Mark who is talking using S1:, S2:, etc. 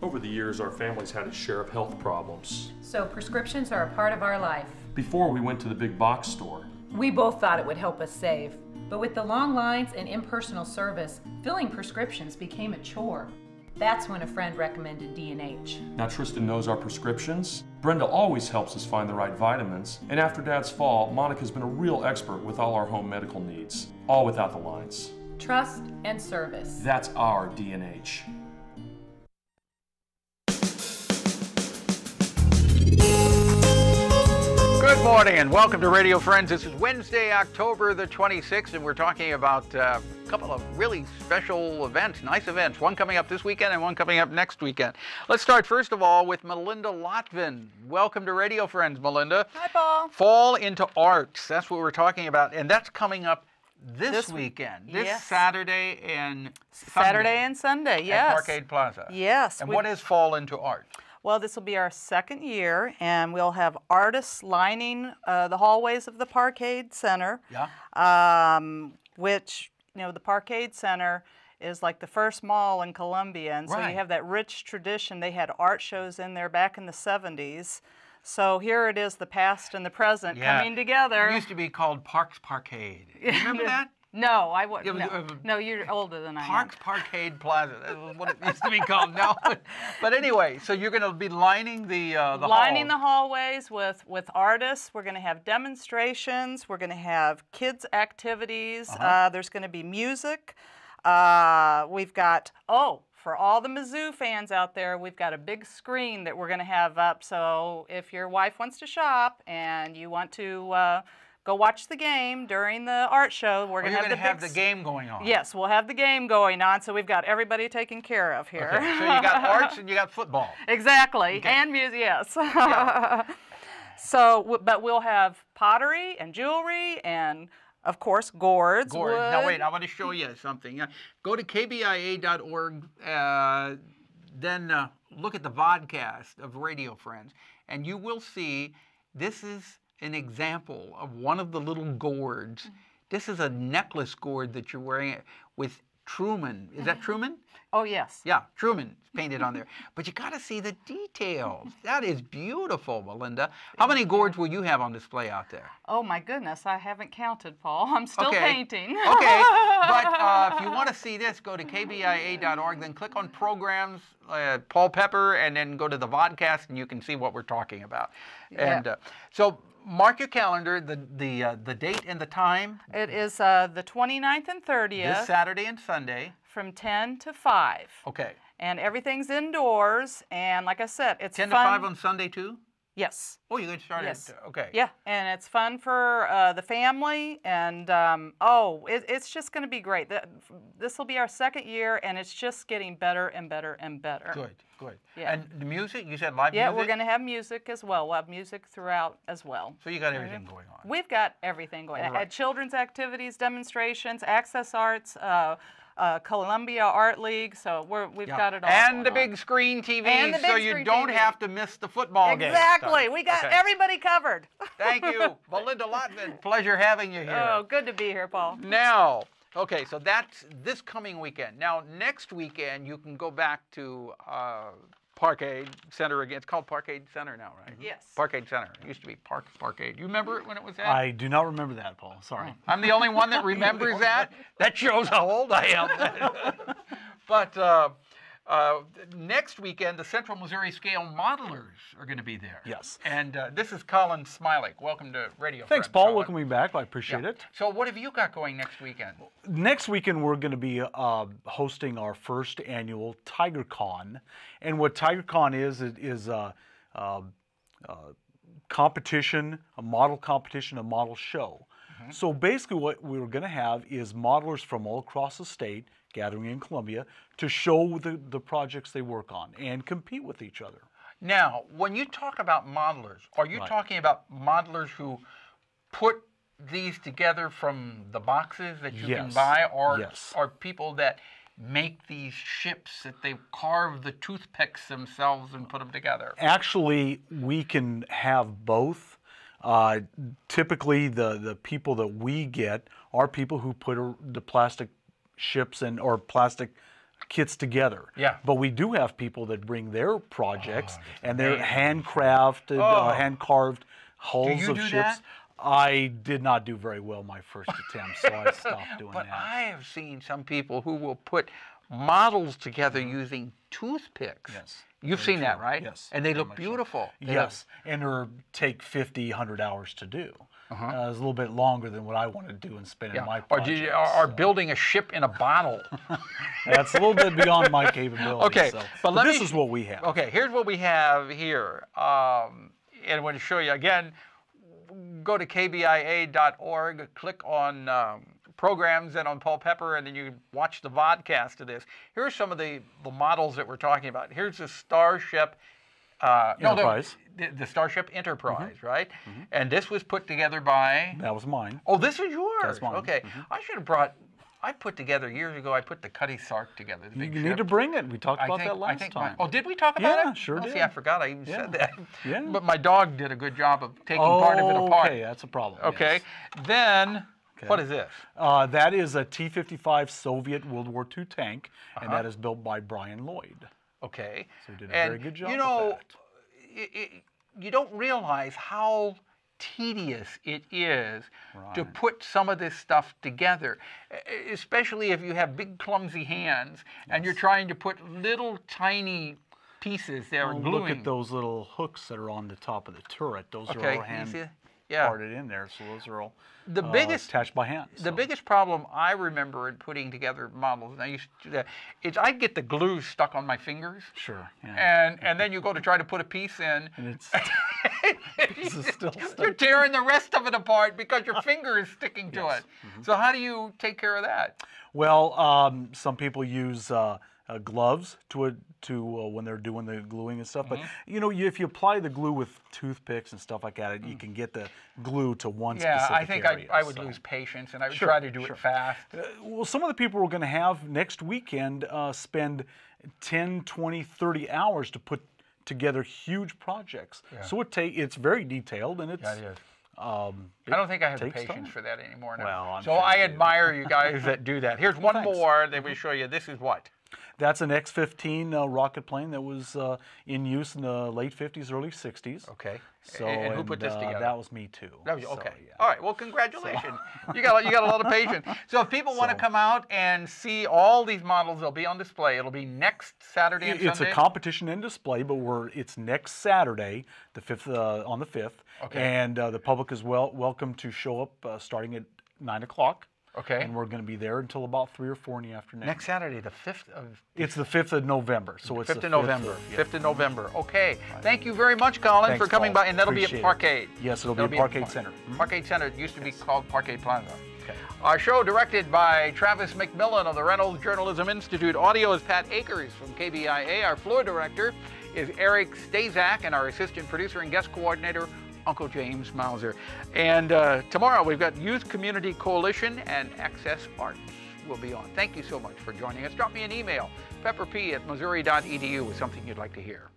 S1: Over the years, our family's had its share of health problems.
S2: So prescriptions are a part of our life.
S1: Before we went to the big box store.
S2: We both thought it would help us save. But with the long lines and impersonal service, filling prescriptions became a chore. That's when a friend recommended D&H.
S1: Now Tristan knows our prescriptions. Brenda always helps us find the right vitamins. And after Dad's fall, Monica's been a real expert with all our home medical needs. All without the lines.
S2: Trust and service.
S1: That's our D&H.
S3: Good morning and welcome to Radio Friends. This is Wednesday, October the 26th, and we're talking about a couple of really special events, nice events, one coming up this weekend and one coming up next weekend. Let's start first of all with Melynda Lotven. Welcome to Radio Friends, Melynda.
S4: Hi, Paul.
S3: Fall into Arts, that's what we're talking about, and that's coming up this weekend, this
S4: yes.
S3: Saturday and
S4: Sunday, yes.
S3: At Parkade Plaza.
S4: Yes.
S3: And what is Fall into Art?
S4: Well, this will be our second year, and we'll have artists lining the hallways of the Parkade Center.
S3: Yeah.
S4: Which, you know, the Parkade Center is like the first mall in Columbia, and so
S3: Right.
S4: you have that rich tradition. They had art shows in there back in the 70s. So here it is, the past and the present coming together.
S3: It used to be called Parks Parkade. You remember that?
S4: No, I wouldn't.
S3: Yeah,
S4: No, you're older than I am.
S3: Parks Parkade Plaza. That was what it used to be called now. But anyway, so you're going to be lining the
S4: lining the
S3: halls.
S4: hallways with artists. We're going to have demonstrations. We're going to have kids activities. There's going to be music. We've got for all the Mizzou fans out there, we've got a big screen that we're going to have up. So if your wife wants to shop and you want to go watch the game during the art show, we're going to
S3: have the game going on.
S4: Yes, we'll have the game going on. So we've got everybody taken care of here.
S3: Okay, so you got arts and you got football.
S4: Exactly,
S3: Okay.
S4: and music, yes.
S3: Yeah.
S4: So, but we'll have pottery and jewelry and, of course, gourds.
S3: Gourd.
S4: Wood.
S3: Now wait, I want to show you something. Go to kbia.org, then look at the vodcast of Radio Friends, and you will see this is an example of one of the little gourds. This is a necklace gourd that you're wearing with Truman. Is that Truman?
S4: Oh, yes.
S3: Yeah, Truman painted on there. But you got to see the details. That is beautiful, Melynda. How many gourds will you have on display out there?
S4: Oh, my goodness. I haven't counted, Paul. I'm still painting.
S3: Okay, but if you want to see this, go to kbia.org, then click on Programs, Paul Pepper, and then go to the vodcast, and you can see what we're talking about.
S4: Yeah.
S3: And so mark your calendar, the date and the time.
S4: It is the 29th and 30th.
S3: This Saturday and Sunday.
S4: From 10 to 5.
S3: Okay.
S4: And everything's indoors, and like I said, it's
S3: 10
S4: fun.
S3: to 5 on Sunday, too?
S4: Yes.
S3: Oh, you're going to start
S4: Yes.
S3: okay.
S4: Yeah, and it's fun for the family, and it's just going to be great. This will be our second year, and it's just getting better and better and better.
S3: Good, good.
S4: Yeah.
S3: And the music, you said live music?
S4: Yeah, we're going to have music as well. We'll have music throughout as well.
S3: So you got everything going on.
S4: We've got everything going on.
S3: All right.
S4: Children's activities, demonstrations, access arts, Columbia Art League, so we've got it all.
S3: And the
S4: going on.
S3: big screen TV,
S4: And the big
S3: so you
S4: screen
S3: don't
S4: TV.
S3: have to miss the football game.
S4: Exactly. We got
S3: Okay.
S4: everybody covered.
S3: Thank you, Melynda Lotven. Pleasure having you here.
S4: Oh, good to be here, Paul.
S3: Now, okay, so that's this coming weekend. Now, next weekend, you can go back to Parkade Center again. It's called Parkade Center now, right?
S4: Yes.
S3: Parkade Center. It used to be Parkade. You remember it when it was that?
S5: I do not remember that, Paul. Sorry.
S3: I'm the only one that remembers that? That shows how old I am. But next weekend, the Central Missouri Scale Modelers are going to be there.
S5: Yes.
S3: And this is Colin Smialek. Welcome to Radio
S5: Thanks,
S3: Friends,
S5: Paul.
S3: Colin.
S5: Welcome me back. I appreciate it.
S3: So what have you got going next weekend?
S5: Next weekend, we're going to be hosting our first annual TigerCon. And what TigerCon is a competition, a model competition, a model show. So basically what we're going to have is modelers from all across the state gathering in Columbia to show the projects they work on and compete with each other.
S3: Now, when you talk about modelers, are you
S5: Right.
S3: talking about modelers who put these together from the boxes that you can
S5: Yes.
S3: buy, or
S5: Yes.
S3: are people that make these ships that they carve the toothpicks themselves and put them together?
S5: Actually, we can have both. Typically, the people that we get are people who put the plastic ships or plastic kits together.
S3: Yeah.
S5: But we do have people that bring their projects and their
S3: amazing.
S5: handcrafted, hand-carved hulls
S3: you
S5: of
S3: do
S5: ships.
S3: that?
S5: I did not do very well my first attempt, so I stopped doing
S3: But
S5: that.
S3: I have seen some people who will put models together using toothpicks.
S5: Yes.
S3: You've
S5: Very
S3: seen that,
S5: true.
S3: right?
S5: Yes,
S3: And they
S5: very
S3: look
S5: much so.
S3: beautiful. They
S5: Yes, and or take 50, 100 hours to do. It's a little bit longer than what I want to do and spend in my
S3: Or,
S5: projects.
S3: or building a ship in a bottle.
S5: That's a little bit beyond my capabilities.
S3: Okay,
S5: so.
S3: but let
S5: this
S3: me-
S5: is what we have.
S3: Okay, here's what we have here. And I want to show you again. Go to kbia.org, click on programs and on Paul Pepper, and then you watch the vodcast of this. Here's some of the models that we're talking about. Here's the Starship
S5: Enterprise.
S3: The Starship Enterprise, right? And this was put together by.
S5: That was mine.
S3: Oh, this was yours.
S5: That's mine.
S3: Okay, I should have brought. I put together years ago. I put the Cutty Sark together. The
S5: You
S3: big
S5: need
S3: ship.
S5: to bring it. We talked about that
S3: I
S5: last
S3: think
S5: time.
S3: oh, did we talk about it?
S5: Yeah, sure
S3: oh,
S5: did.
S3: See, I forgot I even
S5: Yeah.
S3: said that.
S5: Yeah.
S3: But my dog did a good job of taking part of it apart.
S5: Okay, that's a problem.
S3: Okay.
S5: yes.
S3: Then, what is this?
S5: That is a T-55 Soviet World War II tank, and that is built by Brian Lloyd.
S3: Okay.
S5: So he did a
S3: And,
S5: very good job
S3: you
S5: with
S3: know,
S5: that.
S3: you don't realize how tedious it is to put some of this stuff together, especially if you have big clumsy hands and you're trying to put little tiny pieces that are
S5: Well,
S3: gluing.
S5: look at those little hooks that are on the top of the turret. Those
S3: Okay,
S5: are all hand
S3: yeah.
S5: parted in there, so those are all
S3: The biggest-
S5: attached by hand.
S3: The
S5: so.
S3: biggest problem I remember in putting together models, and I used to do that, is I'd get the glue stuck on my fingers.
S5: Sure. Yeah.
S3: And then you go to try to put a piece in.
S5: And it's this is still
S3: You're
S5: stuck.
S3: tearing the rest of it apart because your finger is sticking to it. So how do you take care of that?
S5: Well, some people use gloves to when they're doing the gluing and stuff. But you know, if you apply the glue with toothpicks and stuff like that, you can get the glue to one
S3: Yeah,
S5: specific
S3: I think
S5: area.
S3: I would
S5: so.
S3: lose patience and I would
S5: Sure,
S3: try to do
S5: sure.
S3: it fast.
S5: Well, some of the people we're going to have next weekend spend 10, 20, 30 hours to put together huge projects. So it's very detailed and it's.
S3: Yeah, it is.
S5: I
S3: I don't think I have the
S5: takes
S3: patience
S5: time.
S3: for that anymore now.
S5: Well, I'm
S3: so
S5: sure
S3: I
S5: you do.
S3: admire you guys that do that. Here's one
S5: thanks.
S3: more that we show you. This is what?
S5: That's an X-15 rocket plane that was in use in the late 50s, early 60s.
S3: Okay.
S5: So,
S3: and who put this together?
S5: That was me too.
S3: That was,
S5: So,
S3: okay.
S5: yeah.
S3: All right. Well, congratulations. You got a lot of patience. So if people want to come out and see all these models, they'll be on display. It'll be next Saturday and
S5: It's
S3: Sunday.
S5: a competition and display, but it's next Saturday, the 5th, on the 5th.
S3: Okay.
S5: And the public is welcome to show up starting at 9 o'clock.
S3: Okay.
S5: And we're going to be there until about 3 or 4 in the afternoon.
S3: Next Saturday, the 5th of
S5: It's the 5th of November, so it's
S3: 5th
S5: the
S3: of November.
S5: 5th
S3: 5th of November. Okay. Thank you very much, Colin,
S5: Thanks,
S3: for coming
S5: Paul.
S3: by, and that'll be
S5: Appreciate
S3: at
S5: it.
S3: Parkade.
S5: Yes, it'll be at Parkade Center.
S3: Parkade Center. It used to be called Parkade Plaza.
S5: Okay.
S3: Our show directed by Travis McMillan of the Reynolds Journalism Institute. Audio is Pat Akers from KBIA. Our floor director is Eric Stazak, and our assistant producer and guest coordinator, Uncle James Mauser. And tomorrow we've got Youth Community Coalition and Access Arts will be on. Thank you so much for joining us. Drop me an email, pepperp@missouri.edu with something you'd like to hear.